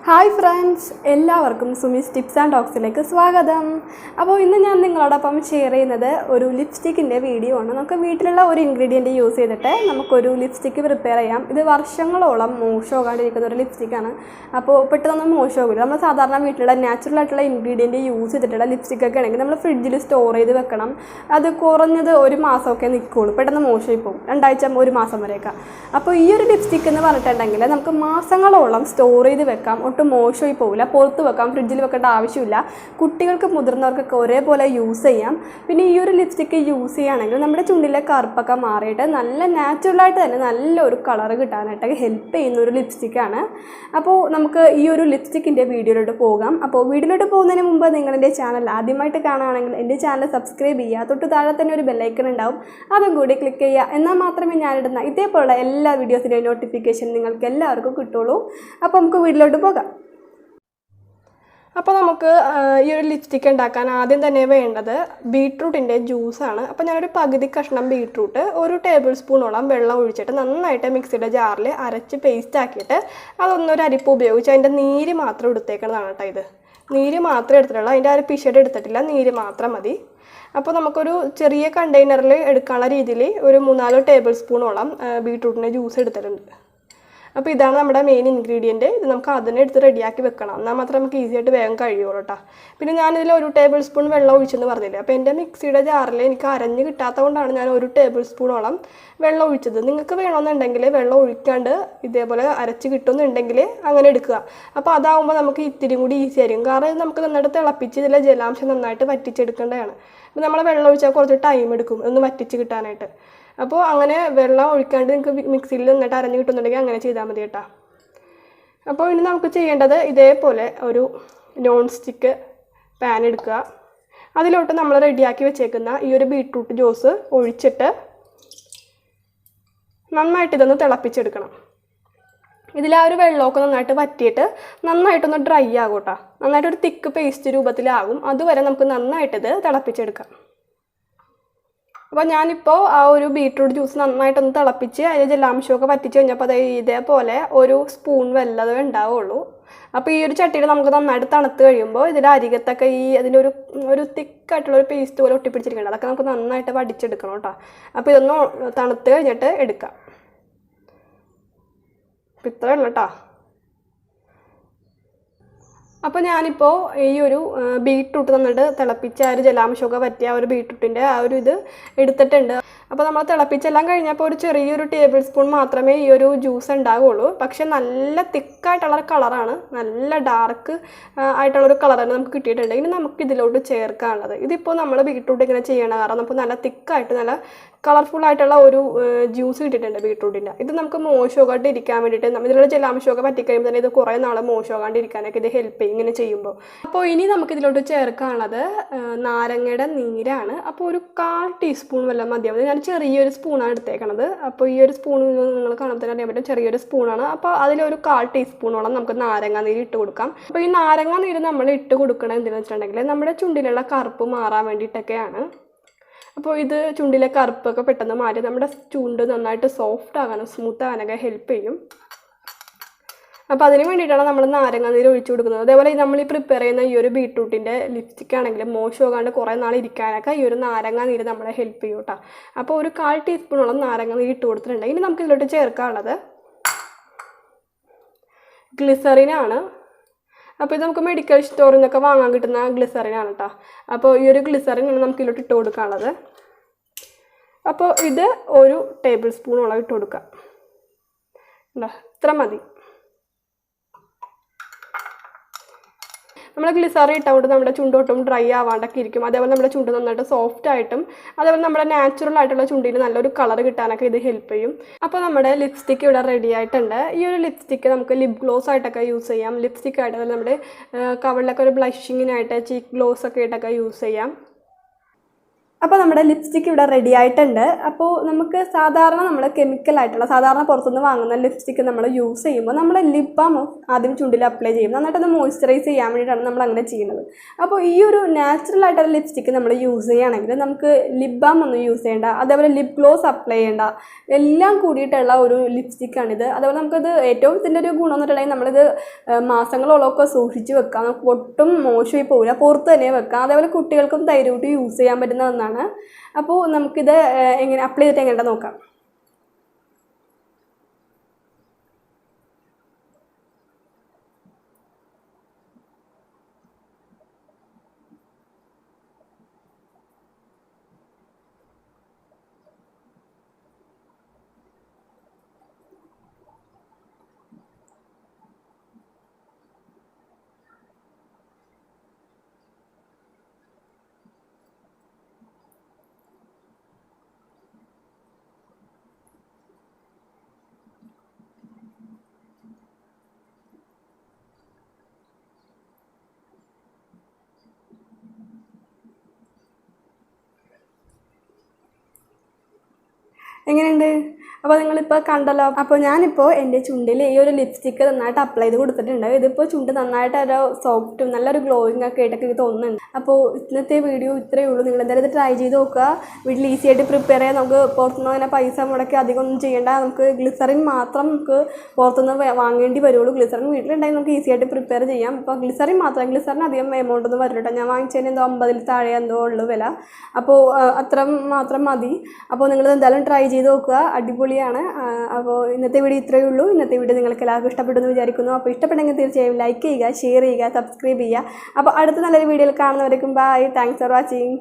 Hi friends, എല്ലാവർക്കും Sumi's tips and ടോക്സിലേക്ക് സ്വാഗതം. അപ്പോൾ ഇന്ന് ഞാൻ നിങ്ങളോടൊപ്പം ഷെയർ ചെയ്യുന്നത് ഒരു ലിപ്സ്റ്റിക്കിൻ്റെ വീഡിയോ ആണ്. നമുക്ക് വീട്ടിലുള്ള ഒരു ഇൻഗ്രീഡിയൻറ്റ് യൂസ് ചെയ്തിട്ട് നമുക്കൊരു ലിപ്സ്റ്റിക്ക് പ്രിപ്പയർ ചെയ്യാം. ഇത് വർഷങ്ങളോളം മോശമാകാണ്ടിരിക്കുന്ന ഒരു ലിപ്സ്റ്റിക്കാണ്. അപ്പോൾ പെട്ടെന്നൊന്നും മോശമാകില്ല. നമ്മൾ സാധാരണ വീട്ടിലുള്ള നാച്ചുറൽ ആയിട്ടുള്ള ഇൻഗ്രീഡിയൻറ്റ് യൂസ് ചെയ്തിട്ടുള്ള ലിപ്സ്റ്റിക്കൊക്കെ ആണെങ്കിൽ നമ്മൾ ഫ്രിഡ്ജിൽ സ്റ്റോർ ചെയ്ത് വെക്കണം. അത് കുറഞ്ഞത് ഒരു മാസമൊക്കെ നിൽക്കുകയുള്ളൂ. പെട്ടെന്ന് മോശമായി പോകും, 2 ആഴ്ച 1 മാസം വരെയൊക്കെ. അപ്പോൾ ഈ ഒരു ലിപ്സ്റ്റിക്ക് എന്ന് പറഞ്ഞിട്ടുണ്ടെങ്കിൽ നമുക്ക് മാസങ്ങളോളം സ്റ്റോർ ചെയ്ത് വെക്കാം. ഒട്ടും മോശമായി പോകില്ല. പുറത്ത് വെക്കാം, ഫ്രിഡ്ജിൽ വെക്കേണ്ട ആവശ്യമില്ല. കുട്ടികൾക്ക് മുതിർന്നവർക്കൊക്കെ ഒരേപോലെ യൂസ് ചെയ്യാം. പിന്നെ ഈ ഒരു ലിപ്സ്റ്റിക്ക് യൂസ് ചെയ്യുകയാണെങ്കിൽ നമ്മുടെ ചുണ്ടിലെ കറുപ്പൊക്കെ മാറിയിട്ട് നല്ല നാച്ചുറലായിട്ട് തന്നെ നല്ലൊരു കളർ കിട്ടാനായിട്ട് ഹെൽപ്പ് ചെയ്യുന്ന ഒരു ലിപ്സ്റ്റിക്കാണ്. അപ്പോൾ നമുക്ക് ഈ ഒരു ലിപ്സ്റ്റിക്കിൻ്റെ വീഡിയോയിലോട്ട് പോകാം. അപ്പോൾ വീഡിയോയിലോട്ട് പോകുന്നതിന് മുമ്പ് നിങ്ങളെൻ്റെ ചാനൽ ആദ്യമായിട്ട് കാണുകയാണെങ്കിൽ എൻ്റെ ചാനൽ സബ്സ്ക്രൈബ് ചെയ്യുക. തൊട്ട് താഴെ തന്നെ ഒരു ബെല്ലൈക്കൺ ഉണ്ടാവും, അതും കൂടി ക്ലിക്ക് ചെയ്യുക. എന്നാൽ മാത്രമേ ഞാനിടുന്ന ഇതേപോലുള്ള എല്ലാ വീഡിയോസിൻ്റെയും നോട്ടിഫിക്കേഷൻ നിങ്ങൾക്ക് എല്ലാവർക്കും കിട്ടുള്ളൂ. അപ്പോൾ നമുക്ക് വീഡിയോയിലോട്ട് പോകാം. അപ്പോൾ നമുക്ക് ഈ ഒരു ലിപ്സ്റ്റിക്ക് ഉണ്ടാക്കാൻ ആദ്യം തന്നെ വേണ്ടത് ബീട്രൂട്ടിൻ്റെ ജ്യൂസാണ്. അപ്പോൾ ഞാനൊരു പകുതി കഷ്ണം ബീട്രൂട്ട് 1 ടേബിൾ സ്പൂണോളം വെള്ളം ഒഴിച്ചിട്ട് നന്നായിട്ട് മിക്സിയുടെ ജാറിൽ അരച്ച് പേസ്റ്റ് ആക്കിയിട്ട് അതൊന്നൊരു അരിപ്പ് ഉപയോഗിച്ച് അതിൻ്റെ നീര് മാത്രം എടുത്തേക്കുന്നതാണ് കേട്ടോ. ഇത് നീര് മാത്രമേ എടുത്തിട്ടുള്ളൂ, അതിൻ്റെ ആ ഒരു പിശട് എടുത്തിട്ടില്ല, നീര് മാത്രം മതി. അപ്പോൾ നമുക്കൊരു ചെറിയ കണ്ടെയ്നറിൽ എടുക്കാനുള്ള രീതിയിൽ ഒരു 3-4 ടേബിൾ സ്പൂണോളം ബീട്രൂട്ടിൻ്റെ ജ്യൂസ് എടുത്തിട്ടുണ്ട്. അപ്പോൾ ഇതാണ് നമ്മുടെ മെയിൻ ഇൻഗ്രീഡിയൻറ്റ്. ഇത് നമുക്ക് അതിനെ എടുത്ത് റെഡിയാക്കി വെക്കണം, എന്നാൽ മാത്രമേ നമുക്ക് ഈസി ആയിട്ട് വേഗം കഴിയുള്ളൂ കേട്ടോ. പിന്നെ ഞാനിതിൽ 1 ടേബിൾ സ്പൂൺ വെള്ളം ഒഴിച്ചെന്ന് പറഞ്ഞില്ലേ. അപ്പോൾ എൻ്റെ മിക്സിയുടെ ജാറിൽ എനിക്ക് അരഞ്ഞ് കിട്ടാത്തത് കൊണ്ടാണ് ഞാൻ 1 ടേബിൾ സ്പൂണോളം വെള്ളം ഒഴിച്ചത്. നിങ്ങൾക്ക് വേണമെന്നുണ്ടെങ്കിൽ വെള്ളം ഒഴിക്കാണ്ട് ഇതേപോലെ അരച്ച് കിട്ടുമെന്നുണ്ടെങ്കിൽ അങ്ങനെ എടുക്കുക. അപ്പോൾ അതാവുമ്പോൾ നമുക്ക് ഇത്തിരി കൂടി ഈസി ആയിരിക്കും. കാരണം ഇത് നമുക്ക് നന്നായിട്ട് തിളപ്പിച്ച് ഇതിലെ ജലാംശം നന്നായിട്ട് വറ്റിച്ചെടുക്കേണ്ടതാണ്. അപ്പോൾ നമ്മൾ വെള്ളം ഒഴിച്ചാൽ കുറച്ച് ടൈം എടുക്കും ഒന്ന് വറ്റിച്ച് കിട്ടാനായിട്ട്. അപ്പോൾ അങ്ങനെ വെള്ളം ഒഴിക്കാണ്ട് നിങ്ങൾക്ക് മിക്സിയിൽ നന്നായിട്ട് അരഞ്ഞ് കിട്ടുന്നുണ്ടെങ്കിൽ അങ്ങനെ ചെയ്താൽ മതി കേട്ടോ. അപ്പോൾ ഇനി നമുക്ക് ചെയ്യേണ്ടത് ഇതേപോലെ ഒരു നോൺ സ്റ്റിക്ക് പാൻ എടുക്കുക. അതിലോട്ട് നമ്മൾ റെഡിയാക്കി വെച്ചേക്കുന്ന ഈ ഒരു ബീട്രൂട്ട് ജ്യൂസ് ഒഴിച്ചിട്ട് നന്നായിട്ട് ഇതൊന്ന് തിളപ്പിച്ചെടുക്കണം. ഇതിൽ ആ ഒരു വെള്ളമൊക്കെ നന്നായിട്ട് വറ്റിയിട്ട് നന്നായിട്ടൊന്ന് ഡ്രൈ ആകും കേട്ടോ. നന്നായിട്ടൊരു തിക്ക് പേസ്റ്റ് രൂപത്തിലാകും. അതുവരെ നമുക്ക് നന്നായിട്ടിത് തിളപ്പിച്ചെടുക്കാം. അപ്പോൾ ഞാനിപ്പോൾ ആ ഒരു ബീട്രൂട്ട് ജ്യൂസ് നന്നായിട്ടൊന്ന് തിളപ്പിച്ച് അതിൻ്റെ ജലാംശമൊക്കെ വറ്റിച്ച് കഴിഞ്ഞപ്പോൾ അത് ഇതേപോലെ ഒരു സ്പൂൺ വല്ലതേ ഉണ്ടാവുള്ളൂ. അപ്പോൾ ഈ ഒരു ചട്ടിയിൽ നമുക്ക് നന്നായിട്ട് തണുത്ത് കഴിയുമ്പോൾ ഇതിൻ്റെ അരികത്തൊക്കെ അതിൻ്റെ ഒരു തിക്കായിട്ടുള്ളൊരു പേസ്റ്റ് പോലെ ഒട്ടിപ്പിടിച്ചിരിക്കണം. അതൊക്കെ നമുക്ക് നന്നായിട്ട് വടിച്ചെടുക്കണം കേട്ടോ. അപ്പോൾ ഇതൊന്ന് തണുത്ത് കഴിഞ്ഞിട്ട് എടുക്കാം. അപ്പോൾ ഇത്രയേ ഉള്ളൂ കേട്ടോ. അപ്പോൾ ഞാനിപ്പോൾ ഈ ഒരു ബീട്രൂട്ട് നന്നായിട്ട് തിളപ്പിച്ച് ആ ഒരു ജലാംശമൊക്കെ പറ്റിയ ആ ഒരു ബീട്രൂട്ടിൻ്റെ ആ ഒരു ഇത് എടുത്തിട്ടുണ്ട്. അപ്പോൾ നമ്മൾ തിളപ്പിച്ചെല്ലാം കഴിഞ്ഞപ്പോൾ ഒരു ചെറിയൊരു ടേബിൾ സ്പൂൺ മാത്രമേ ഈ ഒരു ജ്യൂസ് ഉണ്ടാവുകയുള്ളൂ. പക്ഷേ നല്ല തിക്കായിട്ടുള്ള കളറാണ്, നല്ല ഡാർക്ക് ആയിട്ടുള്ളൊരു കളറാണ് നമുക്ക് കിട്ടിയിട്ടുണ്ട്. ഇനി നമുക്ക് ഇതിലോട്ട് ചേർക്കാനുള്ളത്, ഇതിപ്പോൾ നമ്മൾ ബീട്രൂട്ട് ഇങ്ങനെ ചെയ്യണം. കാരണം നമുക്ക് നല്ല തിക്കായിട്ട് നല്ല കളർഫുള്ളായിട്ടുള്ള ഒരു ജ്യൂസ് കിട്ടിയിട്ടുണ്ട് ബീട്രൂട്ടിൻ്റെ. ഇത് നമുക്ക് മോശമാകാണ്ട് ഇരിക്കാൻ വേണ്ടിയിട്ട് ഇതിലുള്ള ജലാംശമൊക്കെ പറ്റിക്കഴിയുമ്പോൾ തന്നെ ഇത് കുറേ നാൾ മോശമാകാണ്ടിരിക്കാനൊക്കെ ഇത് ഹെൽപ്പ് ചെയ്യും ഇങ്ങനെ ചെയ്യുമ്പോൾ. അപ്പോൾ ഇനി നമുക്കിതിലോട്ട് ചേർക്കാനുള്ളത് നാരങ്ങയുടെ നീരാണ്. അപ്പോൾ ഒരു 1/4 ടീസ്പൂൺ വല്ലതും മതിയാവും. ഞാൻ ചെറിയൊരു സ്പൂണാണ് എടുത്തേക്കണത്. അപ്പോൾ ഈ ഒരു സ്പൂൺ നിങ്ങൾ കാണുമ്പോൾ തന്നെ അറിയാൻ പറ്റും ചെറിയൊരു സ്പൂണാണ്. അപ്പോൾ അതിലൊരു 1/4 ടീസ്പൂണോളം നമുക്ക് നാരങ്ങ നീര് ഇട്ട് കൊടുക്കാം. അപ്പോൾ ഈ നാരങ്ങ നീര് നമ്മൾ ഇട്ട് കൊടുക്കണം എന്തെന്ന് വെച്ചിട്ടുണ്ടെങ്കിൽ നമ്മുടെ ചുണ്ടിലുള്ള കറുപ്പ് മാറാൻ വേണ്ടിയിട്ടൊക്കെയാണ്. അപ്പോൾ ഇത് ചുണ്ടിലെ കറുപ്പൊക്കെ പെട്ടെന്ന് മാറ്റി നമ്മുടെ ചുണ്ട് നന്നായിട്ട് സോഫ്റ്റ് ആകാനും സ്മൂത്ത് ആകാനൊക്കെ ഹെൽപ്പ് ചെയ്യും. അപ്പോൾ അതിന് വേണ്ടിയിട്ടാണ് നമ്മൾ നാരങ്ങ നീര് ഒഴിച്ചു കൊടുക്കുന്നത്. അതേപോലെ നമ്മൾ ഈ പ്രിപ്പയർ ചെയ്യുന്ന ഈ ഒരു ബീട്രൂട്ടിൻ്റെ ലിപ്സ്റ്റിക്ക് ആണെങ്കിൽ മോശമാകാണ്ട് കുറേ നാൾ ഇരിക്കാനൊക്കെ ഈ ഒരു നാരങ്ങ നീര് നമ്മളെ ഹെൽപ്പ് ചെയ്യും കേട്ടോ. അപ്പോൾ ഒരു 1/4 ടീസ്പൂണോളം നാരങ്ങ നീര് ഇട്ട് കൊടുത്തിട്ടുണ്ട്. ഇനി നമുക്ക് ഇതിലോട്ട് ചേർക്കാനുള്ളത് ഗ്ലിസറിനാണ്. അപ്പോൾ ഇത് നമുക്ക് മെഡിക്കൽ സ്റ്റോറിൽ നിന്നൊക്കെ വാങ്ങാൻ കിട്ടുന്ന ഗ്ലിസറിനാണ് കേട്ടോ. അപ്പോൾ ഈ ഒരു ഗ്ലിസറിനാണ് നമുക്ക് ഇതിലോട്ട് ഇട്ട് കൊടുക്കാനുള്ളത്. അപ്പോൾ ഇത് 1 ടേബിൾ സ്പൂണോളം ഇട്ട് കൊടുക്കാം. ഇത്ര മതി. നമ്മൾ ഗ്ലിസറിൻ ഇട്ടുകൊണ്ട് നമ്മുടെ ചുണ്ടൊട്ടും ഡ്രൈ ആവാണ്ടൊക്കെ ഇരിക്കും. അതേപോലെ നമ്മുടെ ചുണ്ട് നന്നായിട്ട് സോഫ്റ്റ് ആയിട്ടും അതേപോലെ നമ്മുടെ നാച്ചുറൽ ആയിട്ടുള്ള ചുണ്ടിന് നല്ലൊരു കളർ കിട്ടാനൊക്കെ ഇത് ഹെൽപ്പ് ചെയ്യും. അപ്പോൾ നമ്മുടെ ലിപ്സ്റ്റിക്ക് ഇവിടെ റെഡി ആയിട്ടുണ്ട്. ഈ ഒരു ലിപ്സ്റ്റിക്ക് നമുക്ക് ലിപ് ഗ്ലോസ് ആയിട്ടൊക്കെ യൂസ് ചെയ്യാം. ലിപ്സ്റ്റിക്ക് ആയിട്ട് അതുപോലെ നമ്മുടെ കവളിലൊക്കെ ഒരു ബ്ലഷിങ്ങിനായിട്ട് ചീക്ക് ഗ്ലോസ് ഒക്കെ ആയിട്ടൊക്കെ യൂസ് ചെയ്യാം. അപ്പോൾ നമ്മുടെ ലിപ്സ്റ്റിക്ക് ഇവിടെ റെഡി ആയിട്ടുണ്ട്. അപ്പോൾ നമുക്ക് സാധാരണ നമ്മൾ കെമിക്കലായിട്ടുള്ള സാധാരണ പുറത്തുനിന്ന് വാങ്ങുന്ന ലിപ്സ്റ്റിക്ക് നമ്മൾ യൂസ് ചെയ്യുമ്പോൾ നമ്മൾ ലിപ് ബാം ആദ്യം ചുണ്ടിൽ അപ്ലൈ ചെയ്യും. നന്നായിട്ടൊന്ന് മോയ്സ്ചറൈസ് ചെയ്യാൻ വേണ്ടിയിട്ടാണ് നമ്മൾ അങ്ങനെ ചെയ്യുന്നത്. അപ്പോൾ ഈ ഒരു നാച്ചുറൽ ആയിട്ടുള്ള ലിപ്സ്റ്റിക്ക് നമ്മൾ യൂസ് ചെയ്യുകയാണെങ്കിൽ നമുക്ക് ലിപ് ബാം ഒന്നും യൂസ് ചെയ്യേണ്ട, അതേപോലെ ലിപ് ഗ്ലോസ് അപ്ലൈ ചെയ്യേണ്ട, എല്ലാം കൂടിയിട്ടുള്ള ഒരു ലിപ്സ്റ്റിക്കാണിത്. അതേപോലെ നമുക്കത് ഏറ്റവും ഇതിൻ്റെ ഒരു ഗുണം എന്ന് പറഞ്ഞിട്ടുണ്ടെങ്കിൽ നമ്മളിത് മാസങ്ങളോളമൊക്കെ സൂക്ഷിച്ച് വെക്കാം, നമുക്ക് ഒട്ടും മോശമായി പോകില്ല, പുറത്ത് തന്നെ വെക്കാം. അതേപോലെ കുട്ടികൾക്കും ധൈര്യമായിട്ട് യൂസ് ചെയ്യാൻ പറ്റുന്ന ഒന്നാണ്. അപ്പോൾ നമുക്കിത് എങ്ങനെ അപ്ലൈ ചെയ്തിട്ട് എങ്ങനെ നോക്കാം. എങ്ങനെയുണ്ട്? അപ്പോൾ നിങ്ങളിപ്പോൾ കണ്ടല്ലോ. അപ്പോൾ ഞാനിപ്പോൾ എൻ്റെ ചുണ്ടിൽ ഈ ഒരു ലിപ്സ്റ്റിക്ക് നന്നായിട്ട് അപ്ലൈ ചെയ്ത് കൊടുത്തിട്ടുണ്ട്. ഇതിപ്പോൾ ചുണ്ട് നന്നായിട്ട് ഒരു സോഫ്റ്റും നല്ലൊരു ഗ്ലോയിങ് ഒക്കെ ആയിട്ടൊക്കെ എനിക്ക് തോന്നുന്നുണ്ട്. അപ്പോൾ ഇന്നത്തെ വീഡിയോ ഇത്രയേ ഉള്ളൂ. നിങ്ങൾ എന്തായാലും ഇത് ട്രൈ ചെയ്ത് നോക്കുക. വീട്ടിൽ ഈസി ആയിട്ട് പ്രിപ്പയർ ചെയ്യാൻ, നമുക്ക് പുറത്തുനിന്ന് അങ്ങനെ പൈസ മുടക്കി അധികം ഒന്നും ചെയ്യേണ്ട. നമുക്ക് ഗ്ലിസറിൻ മാത്രം നമുക്ക് പുറത്തുനിന്ന് വാങ്ങേണ്ടി വരുള്ളൂ. ഗ്ലിസറിൻ വീട്ടിലുണ്ടെങ്കിൽ നമുക്ക് ഈസി ആയിട്ട് പ്രിപ്പയർ ചെയ്യാം. ഇപ്പോൾ ഗ്ലിസറിൻ മാത്രം, ഗ്ലിസറിന് അധികം എമൗണ്ട് ഒന്നും വരില്ല. ഞാൻ വാങ്ങിച്ചതിന് എന്തോ 50 താഴെ എന്തോ ഉള്ളു വില. അപ്പോൾ അത്ര മാത്രം മതി. അപ്പോൾ നിങ്ങൾ എന്തായാലും ട്രൈ ചെയ്ത് നോക്കുക, അടിപൊളിയാണ്. അപ്പോൾ ഇന്നത്തെ വീഡിയോ ഇത്രയേ ഉള്ളൂ. ഇന്നത്തെ വീഡിയോ നിങ്ങൾക്ക് എല്ലാവർക്കും ഇഷ്ടപ്പെട്ടെന്ന് വിചാരിക്കുന്നു. അപ്പോൾ ഇഷ്ടപ്പെട്ടെങ്കിൽ തീർച്ചയായും ലൈക്ക് ചെയ്യുക, ഷെയർ ചെയ്യുക, സബ്സ്ക്രൈബ് ചെയ്യുക. അപ്പോൾ അടുത്ത നല്ലൊരു വീഡിയോയിൽ കാണുന്നവരേക്കും ബൈ. Thanks for watching.